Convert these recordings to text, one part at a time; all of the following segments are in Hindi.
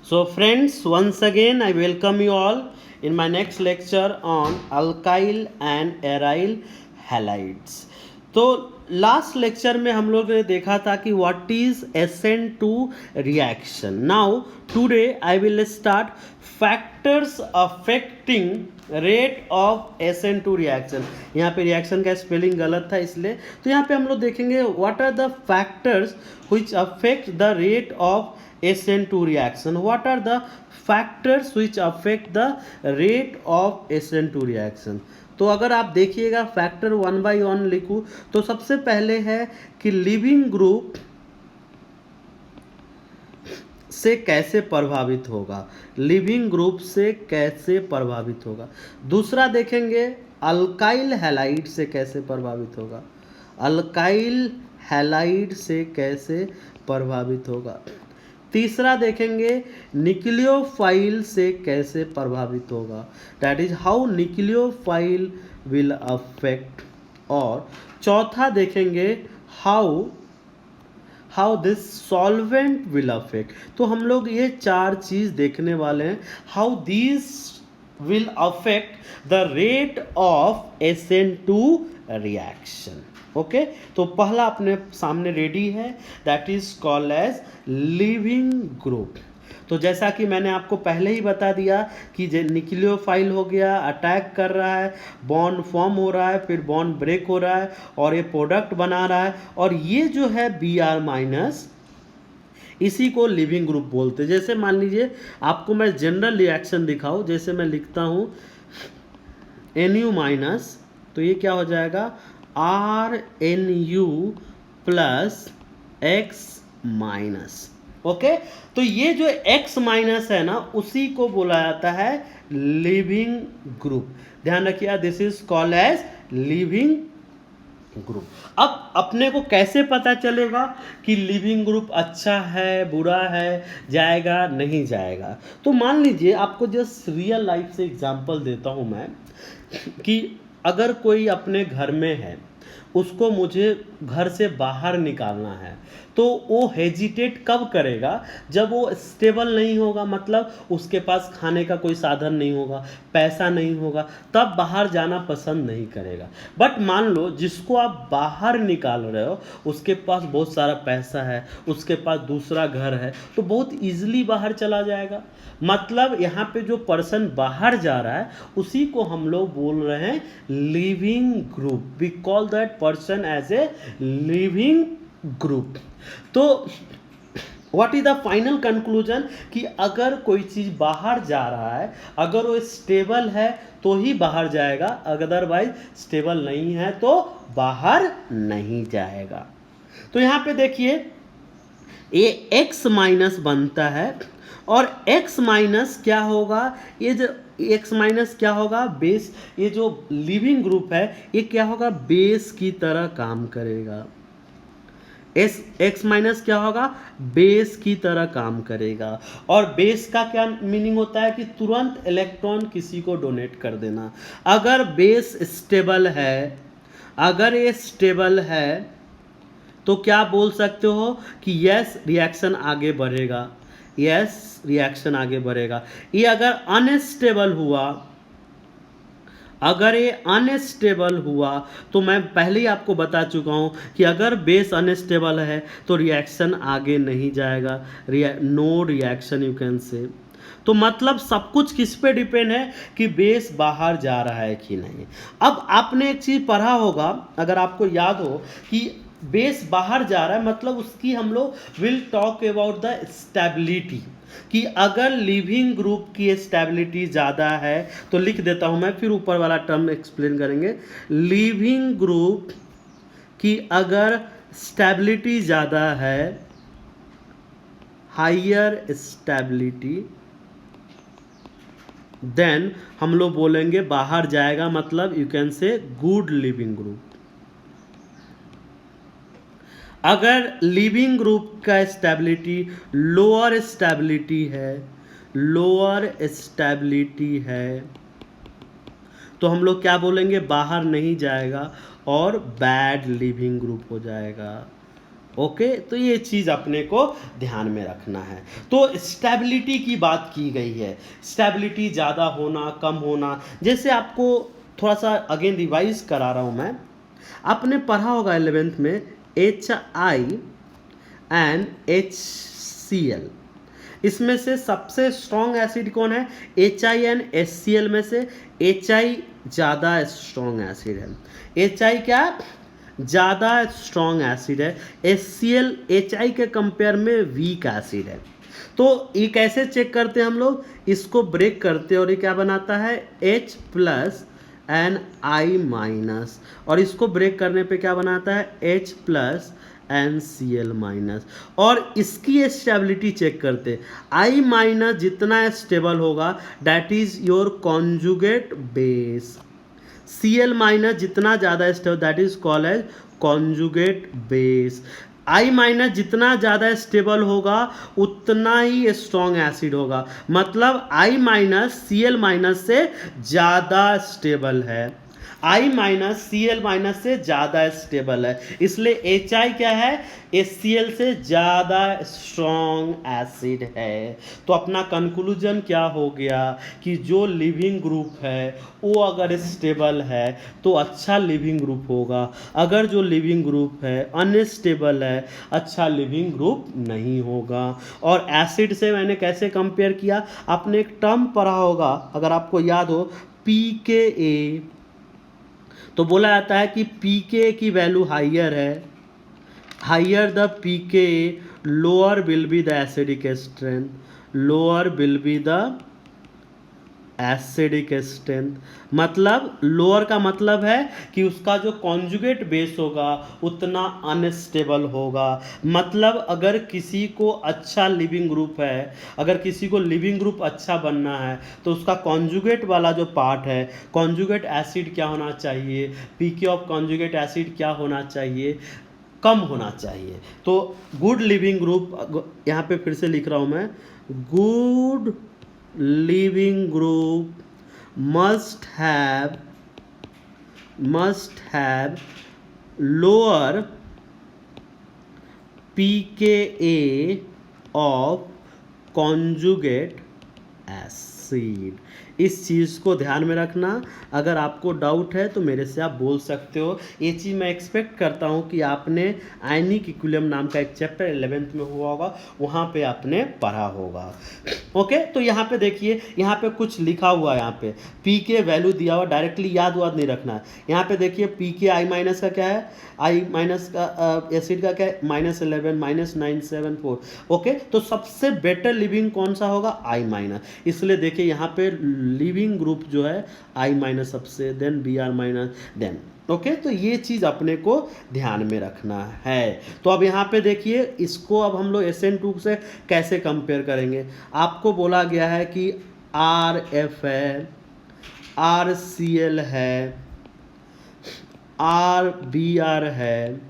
So friends, once again I welcome you all in my next lecture on alkyl and aryl halides. तो लास्ट लेक्चर में हम लोग ने देखा था कि what is SN2 reaction. Now today I will start factors affecting rate of SN2 reaction. यहाँ पे रिएक्शन का स्पेलिंग गलत था इसलिए. तो यहाँ पे हम लोग देखेंगे what are the factors which affect the rate of SN2 reaction. What are the factors which affect the rate of SN2 reaction? तो अगर आप देखिएगा फैक्टर 1 by 1 लिखूँ तो सबसे पहले है कि लिविंग ग्रुप से कैसे प्रभावित होगा. लिविंग ग्रुप से कैसे प्रभावित होगा. दूसरा देखेंगे अल्काइल हैलाइड से कैसे प्रभावित होगा. अल्काइल हैलाइड से कैसे प्रभावित होगा. तीसरा देखेंगे न्यूक्लियोफाइल से कैसे प्रभावित होगा. That is how nucleophile will affect. और चौथा देखेंगे how this solvent will affect. तो हम लोग ये चार चीज देखने वाले हैं. How this will affect the rate of SN2 reaction. Okay तो पहला अपने सामने रेडी है, that is called as leaving group. तो जैसा कि मैंने आपको पहले ही बता दिया कि न्यूक्लियोफाइल हो गया, अटैक कर रहा है, बॉन्ड फॉर्म हो रहा है, फिर बॉन्ड ब्रेक हो रहा है और ये प्रोडक्ट बना रहा है. और ये जो है Br- इसी को लिविंग ग्रुप बोलते हैं. जैसे मान लीजिए आपको मैं जनरल रिएक्शन दिखाऊं, जैसे मैं लिखता हूं Nu-, तो ये क्या हो जाएगा RNU प्लस X-. ओके तो ये जो X- है ना उसी को बोला जाता है लिविंग ग्रुप. ध्यान रखिए this is called as leaving group. अब अपने को कैसे पता चलेगा कि लिविंग ग्रुप अच्छा है, बुरा है, जाएगा नहीं जाएगा. तो मान लीजिए आपको जस्ट रियल लाइफ से एग्जांपल देता हूं मैं कि अगर कोई अपने घर में है, उसको मुझे घर से बाहर निकालना है, तो वो हेजिटेट कब करेगा जब वो स्टेबल नहीं होगा, मतलब उसके पास खाने का कोई साधन नहीं होगा, पैसा नहीं होगा, तब बाहर जाना पसंद नहीं करेगा. बट मान लो जिसको आप बाहर निकाल रहे हो उसके पास बहुत सारा पैसा है, उसके पास दूसरा घर है, तो बहुत इजीली बाहर चला जाएगा. मतलब यहाँ पे जो पर्सन बाहर जा रहा है उसी को हम लोग बोल रहे हैं living group. We call that person as a living group. तो what is the final conclusion कि अगर कोई चीज बाहर जा रहा है, अगर वो स्टेबल है तो ही बाहर जाएगा, अदरवाइज स्टेबल नहीं है तो बाहर नहीं जाएगा. तो यहाँ पे देखिए ये X- बनता है और X- क्या होगा, ये जो X- क्या होगा बेस. ये जो लिविंग ग्रुप है ये क्या होगा बेस की तरह काम करेगा. X- क्या होगा बेस की तरह काम करेगा. और बेस का क्या मीनिंग होता है कि तुरंत इलेक्ट्रॉन किसी को डोनेट कर देना. अगर बेस स्टेबल है, अगर ये स्टेबल है तो क्या बोल सकते हो कि यस रिएक्शन आगे बढ़ेगा, यस रिएक्शन आगे बढ़ेगा. ये अगर अनस्टेबल हुआ, अगर ये अनस्टेबल हुआ तो मैं पहले ही आपको बता चुका हूं कि अगर बेस अनस्टेबल है तो रिएक्शन आगे नहीं जाएगा, no reaction you can say. तो मतलब सब कुछ किस पे डिपेंड है कि बेस बाहर जा रहा है कि नहीं. अब आपने एक चीज पढ़ा होगा, अगर आपको याद हो कि बेस बाहर जा रहा है मतलब उसकी हम लोग will talk about the stability, कि अगर लिविंग ग्रुप की स्टेबिलिटी ज़्यादा है तो लिख देता हूं मैं, फिर ऊपर वाला टर्म एक्सप्लेन करेंगे. लिविंग ग्रुप की अगर स्टेबिलिटी ज़्यादा है, हायर स्टेबिलिटी, देन हम लोग बोलेंगे बाहर जाएगा, मतलब you can say good leaving group. अगर लिविंग ग्रुप का स्टेबिलिटी लोअर स्टेबिलिटी है, लोअर स्टेबिलिटी है, तो हम लोग क्या बोलेंगे बाहर नहीं जाएगा और बैड लिविंग ग्रुप हो जाएगा. ओके, तो ये चीज़ अपने को ध्यान में रखना है। तो स्टेबिलिटी की बात की गई है, स्टेबिलिटी ज़्यादा होना कम होना। जैसे आपको थोड़ा सा अगेन रिवाइज करा रहा हूँ मैं, आपने पढ़ा होगा 11th में HI एंड HCl, इसमें से सबसे स्ट्रॉन्ग एसिड कौन है? HINHCl में से HI ज़्यादा स्ट्रॉन्ग एसिड है। HI क्या ज़्यादा स्ट्रॉन्ग एसिड है, HCl HI के कंपेयर में वीक एसिड है। तो ये कैसे चेक करते हैं हम लोग? इसको ब्रेक करते हैं और ये क्या बनाता है? H plus and I minus, और इसको ब्रेक करने पे क्या बनाता है? H plus NCl minus. और इसकी स्टेबिलिटी चेक करते, I माइनस जितना स्टेबल होगा that is your conjugate base, Cl minus जितना ज़्यादा stable that is called as conjugate base. I minus जितना ज़्यादा स्टेबल होगा उतना ही स्ट्रॉन्ग एसिड होगा, मतलब I माइनस Cl माइनस से ज़्यादा स्टेबल है, I माइनस Cl माइनस से ज़्यादा स्टेबल है, इसलिए HI क्या है? HCl से ज़्यादा स्ट्रॉन्ग एसिड है। तो अपना कंक्लूजन क्या हो गया कि जो लिविंग ग्रुप है वो अगर स्टेबल है तो अच्छा लिविंग ग्रुप होगा, अगर जो लिविंग ग्रुप है अनस्टेबल है अच्छा लिविंग ग्रुप नहीं होगा। और एसिड से मैंने कैसे कंपेयर किया? आपने एक टर्म पढ़ा होगा, अगर आपको याद हो, pKa, तो बोला जाता है कि pKa की वैल्यू हाइयर है, higher the pKa lower will be the acidic strength, lower will be the acidic strength. मतलब लोअर का मतलब है कि उसका जो कॉन्जुगेट बेस होगा उतना अनस्टेबल होगा। मतलब अगर किसी को अच्छा लिविंग ग्रुप है, अगर किसी को लिविंग ग्रुप अच्छा बनना है तो उसका कॉन्जुगेट वाला जो पार्ट है, कॉन्जुगेट एसिड क्या होना चाहिए, पीके ऑफ कॉन्जुगेट एसिड क्या होना चाहिए? कम होना चाहिए। तो गुड लिविंग ग्रुप, यहाँ पे फिर से लिख रहा हूँ मैं, good living group must have lower pKa of conjugate acid। इस चीज़ को ध्यान में रखना, अगर आपको डाउट है तो मेरे से आप बोल सकते हो। ये चीज़ मैं एक्सपेक्ट करता हूँ कि आपने आयनिक इक्विलिब्रियम नाम का एक चैप्टर 11th में हुआ होगा, वहाँ पे आपने पढ़ा होगा। ओके, तो यहाँ पे देखिए, यहाँ पे कुछ लिखा हुआ है, यहाँ पे पी के वैल्यू दिया हुआ, डायरेक्टली याद नहीं रखना है। यहाँ पे देखिए पी के आई माइनस का क्या है, आई माइनस का एसिड का क्या है, -11 -974। ओके, तो सबसे बेटर लिविंग कौन सा होगा? I minus. इसलिए देखिए यहाँ पे लिविंग ग्रुप जो है आई माइनस सबसे, then B R minus, then okay. तो ये चीज़ अपने को ध्यान में रखना है। तो अब यहाँ पे देखिए, इसको अब हम लोग SN2 से कैसे कंपेयर करेंगे? आपको बोला गया है कि RF है, RCl है, RBr है,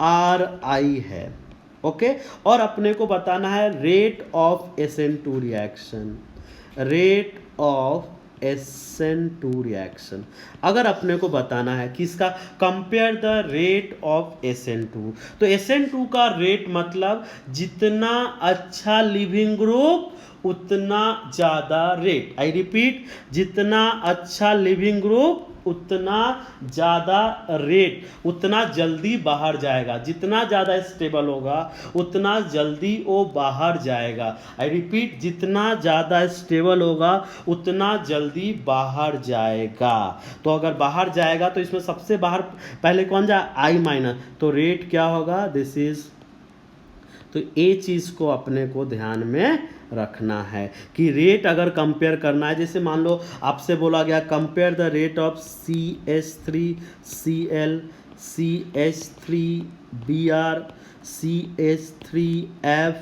RI है, ओके। और अपने को बताना है rate of SN2 reaction, rate of SN2 reaction. अगर अपने को बताना है कि इसका compare the rate of SN2, तो SN2 का रेट मतलब जितना अच्छा लिविंग ग्रुप उतना ज़्यादा रेट। आई रिपीट, जितना अच्छा लिविंग ग्रुप उतना ज़्यादा रेट, उतना जल्दी बाहर जाएगा। जितना ज़्यादा स्टेबल होगा उतना जल्दी वो बाहर जाएगा। आई रिपीट, जितना ज़्यादा स्टेबल होगा उतना जल्दी बाहर जाएगा। तो अगर बाहर जाएगा तो इसमें सबसे बाहर पहले कौन जाए? आई माइनस। तो रेट क्या होगा? दिस इज, तो ये चीज़ को अपने को ध्यान में रखना है कि रेट अगर कंपेयर करना है, जैसे मान लो आपसे बोला गया compare the rate of CH3Cl, CH3Br, CH3F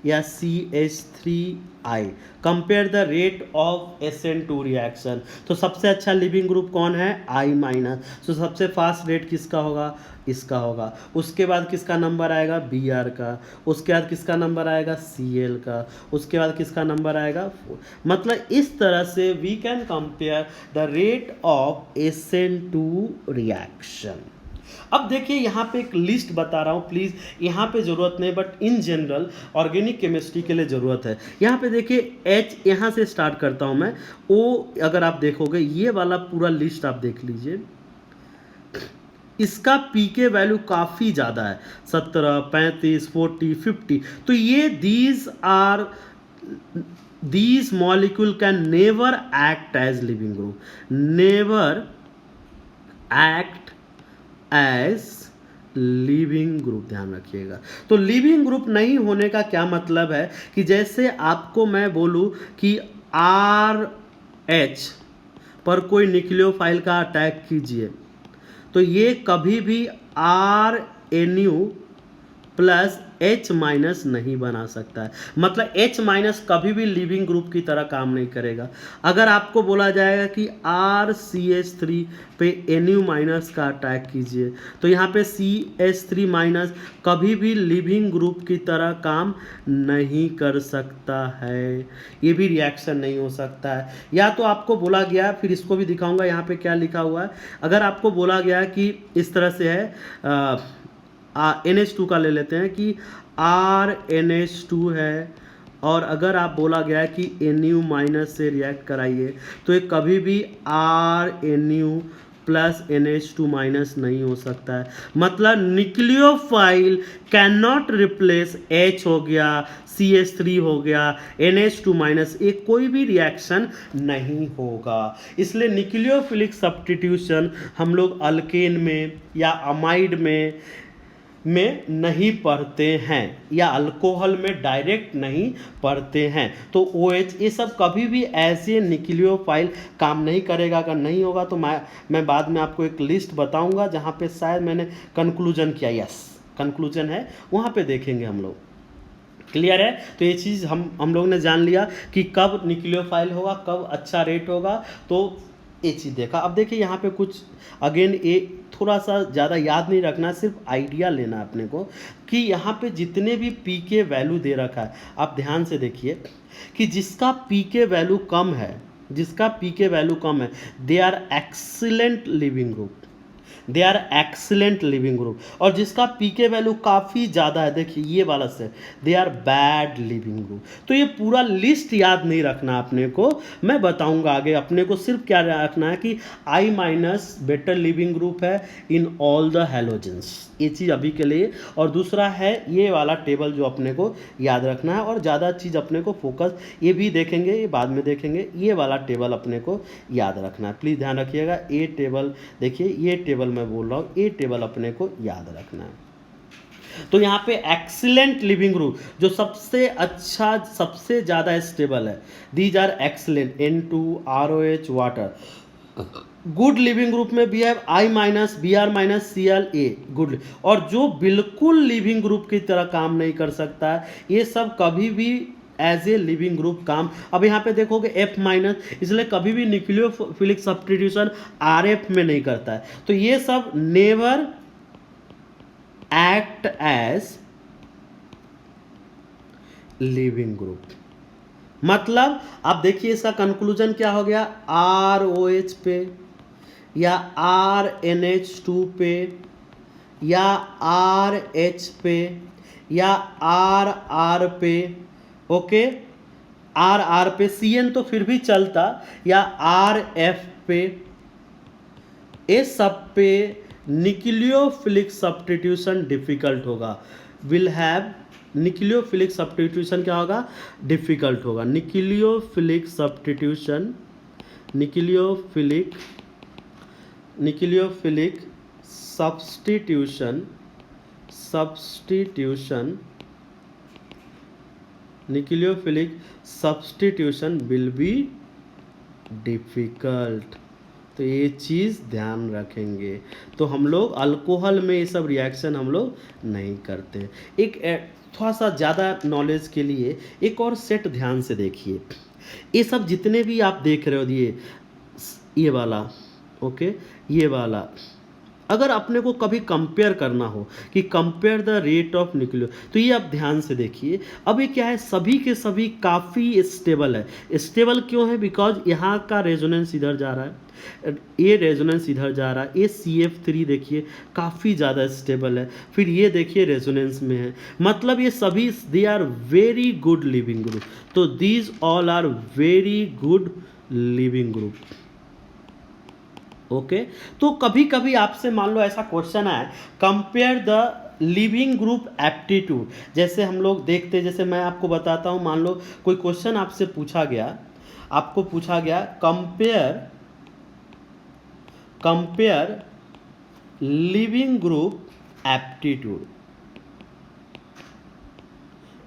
या CH3I, compare the rate of SN2 reaction. तो सबसे अच्छा लिविंग ग्रुप कौन है? I minus. तो सबसे फास्ट रेट किसका होगा? इसका होगा। उसके बाद किसका नंबर आएगा? Br का। उसके बाद किसका नंबर आएगा? Cl का। उसके बाद किसका नंबर आएगा? 4। मतलब इस तरह से we can compare the rate of SN2 reaction. अब देखिए यहाँ पे एक लिस्ट बता रहा हूँ, प्लीज़ यहाँ पे ज़रूरत नहीं, but in general organic chemistry के लिए ज़रूरत है। यहाँ पे देखिए H यहाँ से स्टार्ट करता हूँ मैं, O अगर आप देखोगे ये वाला पूरा लिस्ट आप देख लीजिए, इसका पी के वैल्यू काफ़ी ज़्यादा है, 17, 35, 40, 50। तो ये these molecule can never act as living group, never act as living group, ध्यान रखिएगा। तो लिविंग ग्रुप नहीं होने का क्या मतलब है कि जैसे आपको मैं बोलूं कि RH पर कोई न्यूक्लियोफाइल का अटैक कीजिए, तो ये कभी भी RNU प्लस H माइनस नहीं बना सकता है। मतलब H माइनस कभी भी लिविंग ग्रुप की तरह काम नहीं करेगा। अगर आपको बोला जाएगा कि RCH3 पे NU माइनस का अटैक कीजिए, तो यहाँ पे CH3 माइनस कभी भी लिविंग ग्रुप की तरह काम नहीं कर सकता है, ये भी रिएक्शन नहीं हो सकता है। या तो आपको बोला गया, फिर इसको भी दिखाऊंगा यहाँ पे क्या लिखा हुआ है। अगर आपको बोला गया कि इस तरह से है, NH2 का ले लेते हैं कि RNH2 है, और अगर आप बोला गया है कि NU माइनस से रिएक्ट कराइए, तो ये कभी भी RNU प्लस NH2 माइनस नहीं हो सकता है। मतलब nucleophile can not replace H हो गया, CH3 हो गया, NH2 माइनस, ये कोई भी रिएक्शन नहीं होगा। इसलिए न्यूक्लियोफिलिक सब्स्टिट्यूशन हम लोग अल्केन में या अमाइड में नहीं पढ़ते हैं, या अल्कोहल में डायरेक्ट नहीं पढ़ते हैं। तो OH ये सब कभी भी ऐसे न्यूक्लियोफाइल काम नहीं करेगा। अगर नहीं होगा तो मैं बाद में आपको एक लिस्ट बताऊंगा जहां पे शायद मैंने कंक्लूजन किया, यस कंक्लूजन है, वहां पे देखेंगे हम लोग। क्लियर है? तो ये चीज़ हम लोग ने जान लिया कि कब न्यूक्लियोफाइल होगा, कब अच्छा रेट होगा, तो ये चीज़ देखा। अब देखिए यहाँ पे कुछ अगेन ये थोड़ा सा ज़्यादा याद नहीं रखना, सिर्फ आइडिया लेना अपने को कि यहाँ पे जितने भी पी के वैल्यू दे रखा है, आप ध्यान से देखिए कि जिसका पी के वैल्यू कम है, जिसका पी के वैल्यू कम है, they are excellent leaving group, they are excellent leaving group. और जिसका पी के वैल्यू काफ़ी ज़्यादा है, देखिए ये वाला से, they are bad leaving group. तो ये पूरा लिस्ट याद नहीं रखना अपने को, मैं बताऊंगा आगे। अपने को सिर्फ क्या रखना है कि I minus better leaving group है इन ऑल द हैलोजेंस, ये चीज़ अभी के लिए। और दूसरा है ये वाला टेबल जो अपने को याद रखना है, और ज़्यादा चीज़ अपने को फोकस, ये भी देखेंगे, ये बाद में देखेंगे, ये वाला टेबल अपने को याद रखना है। प्लीज़ ध्यान रखिएगा, ये टेबल देखिए, ये टेबल मैं बोल रहा हूँ, ये टेबल अपने को याद रखना है। तो यहाँ पे एक्सीलेंट लिविंग ग्रुप जो सबसे अच्छा, सबसे ज़्यादा स्टेबल है, these are excellent, N2ROH water. Good living group में भी है I minus, Br minus, Cl good. और जो बिल्कुल लिविंग ग्रुप की तरह काम नहीं कर सकता है, ये सब कभी भी एज ए लिविंग ग्रुप काम। अब यहाँ पे देखोगे F माइनस, इसलिए कभी भी न्यूक्लियोफिलिक सब्स्टिट्यूशन RF में नहीं करता है। तो ये सब never act as leaving group. मतलब आप देखिए इसका कंक्लूजन क्या हो गया, ROH पे या RNH2 पे या RH पे या RR पे, ओके, RR पे, CN तो फिर भी चलता, या RF पे, ये सब पे न्यूक्लियोफिलिक सब्स्टिट्यूशन डिफिकल्ट होगा, विल हैव न्यूक्लियोफिलिक सब्स्टिट्यूशन क्या होगा, डिफिकल्ट होगा। Nucleophilic substitution, nucleophilic substitution nucleophilic substitution will be difficult. तो ये चीज़ ध्यान रखेंगे। तो हम लोग अल्कोहल में ये सब रिएक्शन हम लोग नहीं करते। एक थोड़ा सा ज़्यादा नॉलेज के लिए एक और सेट ध्यान से देखिए। ये सब जितने भी आप देख रहे हो, ये वाला, ओके, ये वाला, अगर अपने को कभी कंपेयर करना हो कि compare the rate of nucleo, तो ये आप ध्यान से देखिए। अब ये क्या है, सभी के सभी काफ़ी स्टेबल है। स्टेबल क्यों है? बिकॉज यहाँ का रेजोनेंस इधर जा रहा है, ये रेजोनेंस इधर जा रहा है। ये CF3 देखिए काफ़ी ज़्यादा स्टेबल है, फिर ये देखिए रेजोनेंस में है, मतलब ये सभी they are very good living group. तो these all are very good living group. Okay तो कभी कभी आपसे मान लो ऐसा क्वेश्चन है, compare the living group aptitude. जैसे हम लोग देखते, जैसे मैं आपको बताता हूं, मान लो कोई क्वेश्चन आपसे पूछा गया, आपको पूछा गया compare living group aptitude.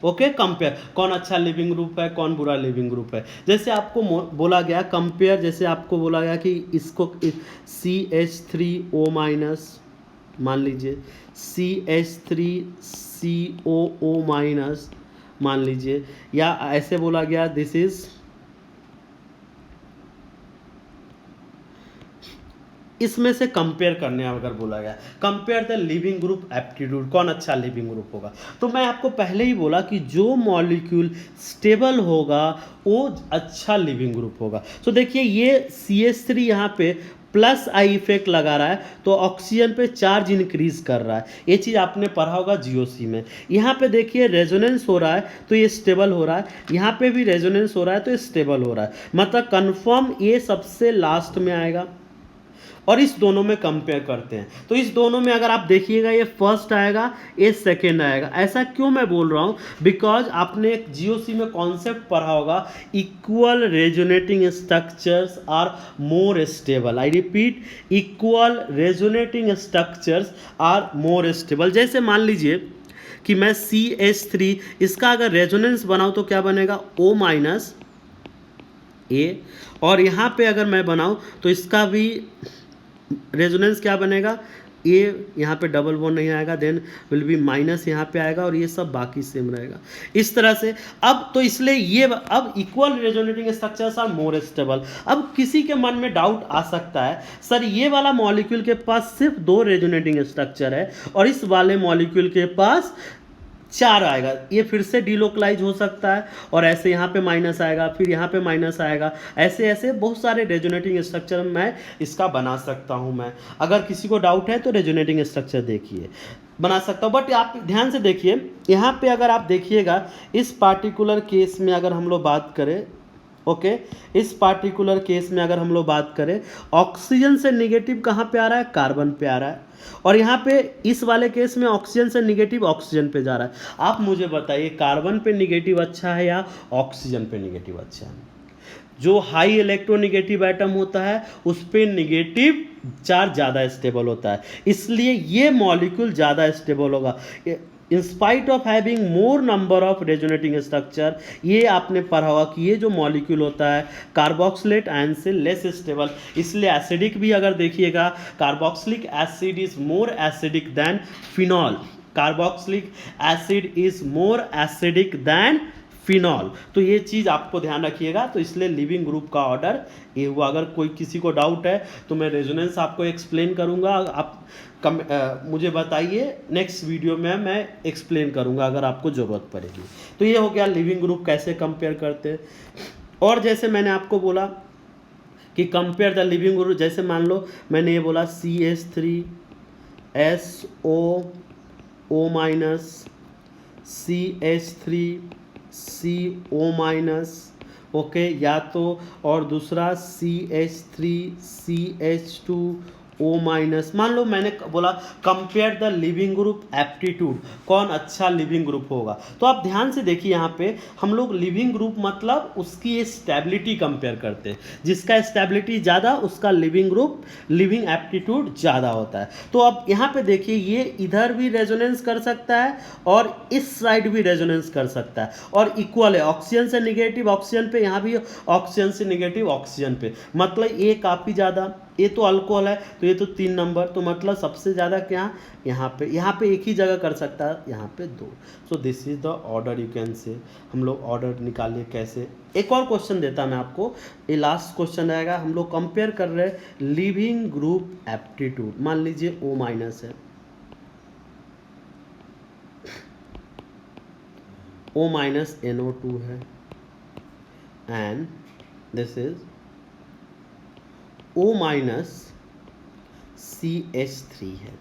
Okay compare, कौन अच्छा लिविंग ग्रुप है, कौन बुरा लिविंग ग्रुप है। जैसे आपको बोला गया कंपेयर, जैसे आपको बोला गया कि इसको CH3O माइनस, मान लीजिए CH3COO माइनस मान लीजिए, या ऐसे बोला गया दिस इज, इसमें से कंपेयर करने अगर बोला गया compare the living group aptitude, कौन अच्छा लिविंग ग्रुप होगा। तो मैं आपको पहले ही बोला कि जो मॉलिक्यूल स्टेबल होगा वो अच्छा लिविंग ग्रुप होगा। तो देखिए ये CH3 यहाँ पे प्लस आई इफेक्ट लगा रहा है, तो ऑक्सीजन पे चार्ज इंक्रीज कर रहा है। ये चीज़ आपने पढ़ा होगा GOC में। यहाँ पे देखिए रेजोनेंस हो रहा है तो ये स्टेबल हो रहा है, यहाँ पे भी रेजोनेंस हो रहा है तो ये स्टेबल हो रहा है, मतलब कंफर्म ये सबसे लास्ट में आएगा। और इस दोनों में कंपेयर करते हैं, तो इस दोनों में अगर आप देखिएगा ये फर्स्ट आएगा, ये सेकेंड आएगा। ऐसा क्यों मैं बोल रहा हूँ? बिकॉज आपने एक GOC में कॉन्सेप्ट पढ़ा होगा, equal resonating structures are more stable. I repeat, equal resonating structures are more stable. जैसे मान लीजिए कि मैं CH3, इसका अगर रेजोनेंस बनाऊँ तो क्या बनेगा, O माइनस A, और यहाँ पे अगर मैं बनाऊँ तो इसका भी रेजोनेंस क्या बनेगा, ये यहाँ पे डबल बॉन्ड नहीं आएगा, देन विल बी माइनस यहाँ पे आएगा, और ये सब बाकी सेम रहेगा इस तरह से। अब तो इसलिए ये अब equal resonating structures are more stable. अब किसी के मन में डाउट आ सकता है, सर ये वाला मॉलिक्यूल के पास सिर्फ 2 रेजोनेटिंग स्ट्रक्चर है और इस वाले मॉलिक्यूल के पास 4 आएगा, ये फिर से डिलोकलाइज हो सकता है, और ऐसे यहाँ पे माइनस आएगा, फिर यहाँ पे माइनस आएगा, ऐसे ऐसे बहुत सारे रेजोनेटिंग स्ट्रक्चर मैं इसका बना सकता हूँ। मैं अगर किसी को डाउट है तो रेजोनेटिंग स्ट्रक्चर देखिए बना सकता हूँ। बट आप ध्यान से देखिए यहाँ पे, अगर आप देखिएगा इस पार्टिकुलर केस में अगर हम लोग बात करें, ओके इस पार्टिकुलर केस में अगर हम लोग बात करें, ऑक्सीजन से निगेटिव कहाँ पे आ रहा है, कार्बन पे आ रहा है, और यहाँ पे इस वाले केस में ऑक्सीजन से निगेटिव ऑक्सीजन पे जा रहा है। आप मुझे बताइए कार्बन पे निगेटिव अच्छा है या ऑक्सीजन पे निगेटिव अच्छा है? जो हाई इलेक्ट्रोनिगेटिव एटम होता है उस पे निगेटिव चार्ज ज़्यादा स्टेबल होता है, इसलिए ये मॉलिक्यूल ज़्यादा स्टेबल होगा in spite of having more number of resonating structure. ये आपने पढ़ा होगा कि ये जो मॉलिक्यूल होता है कार्बोक्सिलेट आयन से लेस स्टेबल, इसलिए एसिडिक भी अगर देखिएगा, carboxylic acid is more acidic then phenol, carboxylic acid is more acidic then phenol. तो ये चीज़ आपको ध्यान रखिएगा। तो इसलिए लिविंग ग्रुप का ऑर्डर ये हुआ। अगर कोई किसी को डाउट है तो मैं रेजोनेंस आपको एक्सप्लेन करूंगा, आप मुझे बताइए, नेक्स्ट वीडियो में मैं एक्सप्लेन करूंगा अगर आपको ज़रूरत पड़ेगी। तो ये हो गया लिविंग ग्रुप कैसे कंपेयर करते हैं। और जैसे मैंने आपको बोला कि कंपेयर द लिविंग ग्रुप, जैसे मान लो मैंने ये बोला CH3SO minus, CH3CO minus, okay, या तो और दूसरा CH3CH2O माइनस। मान लो मैंने बोला compare the living group aptitude, कौन अच्छा लिविंग ग्रुप होगा। तो आप ध्यान से देखिए यहाँ पे हम लोग लिविंग ग्रुप मतलब उसकी स्टेबिलिटी कंपेयर करते हैं, जिसका स्टेबिलिटी ज़्यादा उसका लिविंग ग्रुप लिविंग एप्टीट्यूड ज़्यादा होता है। तो अब यहाँ पे देखिए ये इधर भी रेजोनेंस कर सकता है और इस साइड भी रेजोनेंस कर सकता है, और इक्वल है, ऑक्सीजन से निगेटिव ऑक्सीजन पे, यहाँ भी ऑक्सीजन से निगेटिव ऑक्सीजन पे, मतलब ये काफ़ी ज़्यादा ये तो अल्कोहल है, तो ये तो 3 नंबर, तो मतलब सबसे ज़्यादा क्या यहाँ पे एक ही जगह कर सकता है, यहाँ पे 2। So this is the order, you can say. हम लोग ऑर्डर निकालिए कैसे। एक और क्वेश्चन देता मैं आपको, ये लास्ट क्वेश्चन रहेगा। हम लोग कंपेयर कर रहे हैं लिविंग ग्रुप एप्टीट्यूड। मान लीजिए O- है, O- NO2 है, and this is O- CH3 है,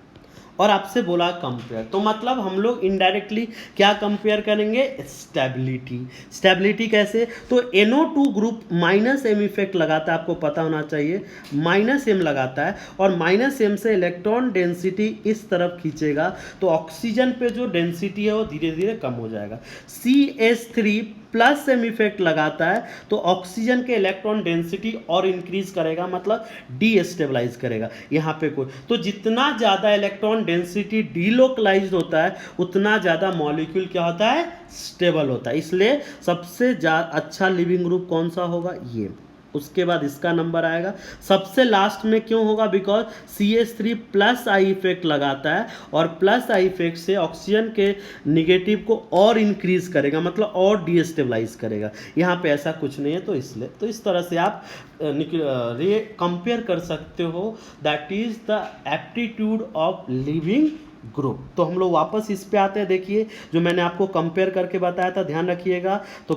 और आपसे बोला कंपेयर, तो मतलब हम लोग इनडायरेक्टली क्या कंपेयर करेंगे, स्टेबिलिटी। स्टेबिलिटी कैसे, तो NO2 ग्रुप -M इफेक्ट लगाता है, आपको पता होना चाहिए, -M लगाता है, और -M से इलेक्ट्रॉन डेंसिटी इस तरफ खींचेगा, तो ऑक्सीजन पे जो डेंसिटी है वो धीरे धीरे कम हो जाएगा। CH3 +M इफेक्ट लगाता है, तो ऑक्सीजन के इलेक्ट्रॉन डेंसिटी और इंक्रीज करेगा, मतलब डीस्टेबलाइज करेगा। यहाँ पे कोई, तो जितना ज़्यादा इलेक्ट्रॉन डेंसिटी डीलोकलाइज्ड होता है उतना ज़्यादा मॉलिक्यूल क्या होता है, स्टेबल होता है। इसलिए सबसे अच्छा लिविंग ग्रुप कौन सा होगा, ये। उसके बाद इसका नंबर आएगा, सबसे लास्ट में क्यों होगा, बिकॉज CH3 +I इफेक्ट लगाता है, और +I इफेक्ट से ऑक्सीजन के निगेटिव को और इंक्रीज करेगा, मतलब और डीस्टेबलाइज करेगा। यहाँ पे ऐसा कुछ नहीं है, तो इसलिए तो इस तरह से आप कंपेयर कर सकते हो। That is the aptitude of living group. तो हम लोग वापस इस पे आते हैं। देखिए जो मैंने आपको कंपेयर करके बताया था, ध्यान रखिएगा। तो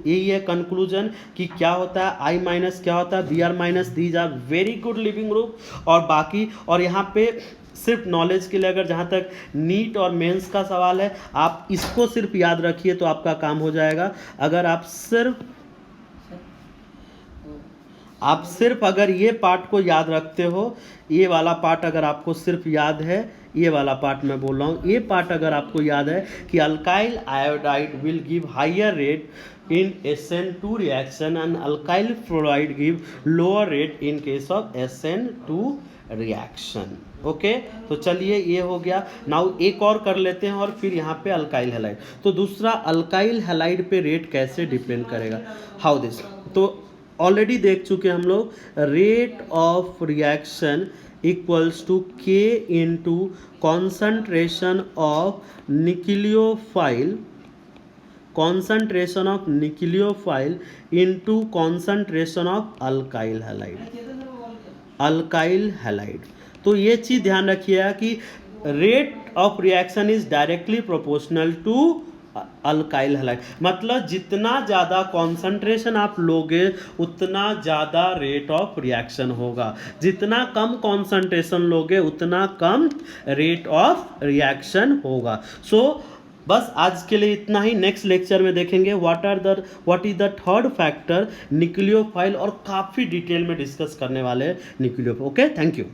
यही है कंक्लूजन कि क्या होता है I- क्या होता है Br-, these are very good living group. और बाकी, और यहाँ पे सिर्फ नॉलेज के लिए, अगर जहाँ तक नीट और मेंस का सवाल है, आप इसको सिर्फ याद रखिए तो आपका काम हो जाएगा। अगर आप सिर्फ अगर ये पार्ट को याद रखते हो, ये वाला पार्ट अगर आपको सिर्फ याद है, ये वाला पार्ट मैं बोल रहा हूँ, ये पार्ट अगर आपको याद है कि alkyl iodide will give higher rate in SN2 reaction and alkyl fluoride give lower rate in case of SN2 reaction. Okay, तो चलिए ये हो गया। नाउ एक और कर लेते हैं, और फिर यहाँ पे अल्काइल हैलाइड। तो दूसरा, अल्काइल हैलाइड पे रेट कैसे डिपेंड करेगा, हाउ दिस। तो ऑलरेडी देख चुके हम लोग, rate of reaction equals to K into concentration of nucleophile, concentration of nucleophile into concentration of alkyl halide, alkyl halide. तो ये चीज ध्यान रखिएगा कि rate of reaction is directly proportional to alkyl halide, मतलब जितना ज़्यादा कॉन्सेंट्रेशन आप लोगे उतना ज़्यादा रेट ऑफ रिएक्शन होगा, जितना कम कॉन्सेंट्रेशन लोगे उतना कम रेट ऑफ रिएक्शन होगा। सो बस आज के लिए इतना ही। नेक्स्ट लेक्चर में देखेंगे what is the third factor nucleophile, और काफ़ी डिटेल में डिस्कस करने वाले हैं न्यूक्लियोफाइल। Okay, thank you.